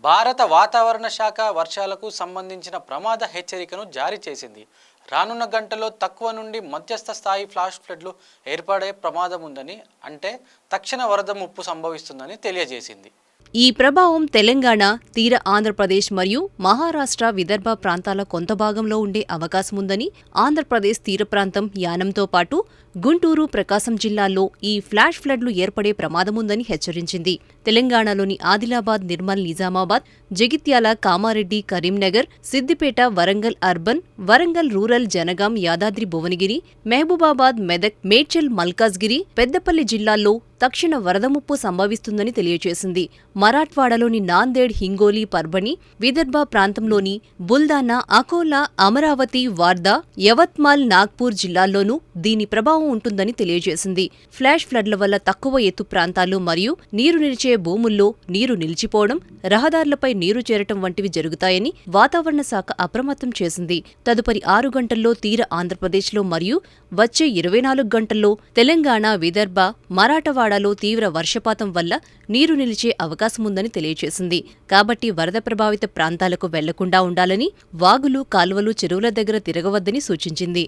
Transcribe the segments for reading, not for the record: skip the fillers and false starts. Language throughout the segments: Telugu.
భారత వాతావరణ శాఖ వర్షాలకు సంబంధించిన ప్రమాద హెచ్చరికను జారీ చేసింది. రానున్న గంటల్లో తక్కువ నుండి మధ్యస్థ స్థాయి ఫ్లాష్ ఫ్లడ్లు ఏర్పడే ప్రమాదం ఉందని, అంటే తక్షణ వరద ముప్పు సంభవిస్తుందని తెలియజేసింది. ఈ ప్రభావం తెలంగాణ, తీర ఆంధ్రప్రదేశ్ మరియు మహారాష్ట్ర, విదర్భ ప్రాంతాల కొంత భాగంలో ఉండే అవకాశముందని, ఆంధ్రప్రదేశ్ తీర ప్రాంతం, యానంతో పాటు గుంటూరు, ప్రకాశం జిల్లాల్లో ఈ ఫ్లాష్ ఫ్లడ్లు ఏర్పడే ప్రమాదముందని హెచ్చరించింది. తెలంగాణలోని ఆదిలాబాద్, నిర్మల్, నిజామాబాద్, జగిత్యాల, కామారెడ్డి, కరీంనగర్, సిద్దిపేట, వరంగల్ అర్బన్, వరంగల్ రూరల్, జనగాం, యాదాద్రి భువనగిరి, మహబూబాబాద్, మెదక్, మేడ్చల్, మల్కాజ్గిరి, పెద్దపల్లి జిల్లాల్లో తక్షణ వరద ముప్పు సంభవిస్తుందని తెలియజేసింది. మరాఠ్వాడలోని నాందేడ్, హింగోలి, పర్భణి, విదర్భ ప్రాంతంలోని బుల్దానా, అకోలా, అమరావతి, వార్దా, యవత్మాల్, నాగ్పూర్ జిల్లాల్లోనూ దీని ప్రభావం ఉంటుందని తెలియజేసింది. ఫ్లాష్ ఫ్లడ్ల వల్ల తక్కువ ఎత్తు ప్రాంతాలు మరియు నీరు నిలిచే భూముల్లో నీరు నిలిచిపోవడం, రహదారులపై నీరు చేరటం వంటివి జరుగుతాయని వాతావరణ శాఖ అప్రమత్తం చేసింది. తదుపరి 6 గంటల్లో తీర ఆంధ్రప్రదేశ్లో మరియు వచ్చే 24 గంటల్లో తెలంగాణ, విదర్భ, మరాఠవాడలో తీవ్ర వర్షపాతం వల్ల నీరు నిలిచే అవకాశముందని తెలియజేసింది. కాబట్టి వరద ప్రభావిత ప్రాంతాలకు వెళ్లకుండా ఉండాలని, వాగులు, కాలువలు, చెరువుల దగ్గర తిరగవద్దని సూచించింది.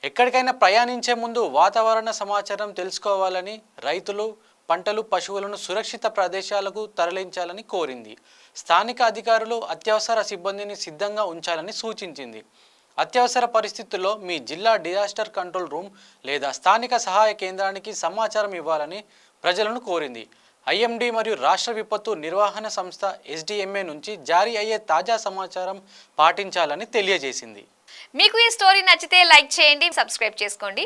ఎక్కడికైనా ప్రయాణించే ముందు వాతావరణ సమాచారం తెలుసుకోవాలని, రైతులు పంటలు, పశువులను సురక్షిత ప్రదేశాలకు తరలించాలని కోరింది. స్థానిక అధికారులు అత్యవసర సిబ్బందిని సిద్ధంగా ఉంచాలని సూచించింది. అత్యవసర పరిస్థితుల్లో మీ జిల్లా డిజాస్టర్ కంట్రోల్ రూమ్ లేదా స్థానిక సహాయ కేంద్రానికి సమాచారం ఇవ్వాలని ప్రజలను కోరింది. ఐఎండీ మరియు రాష్ట్ర విపత్తు నిర్వహణ సంస్థ SDMA నుంచి జారీ అయ్యే తాజా సమాచారం పాటించాలని తెలియజేసింది. మీకు ఈ స్టోరీ నచ్చితే లైక్ చేయండి, సబ్స్క్రైబ్ చేసుకోండి.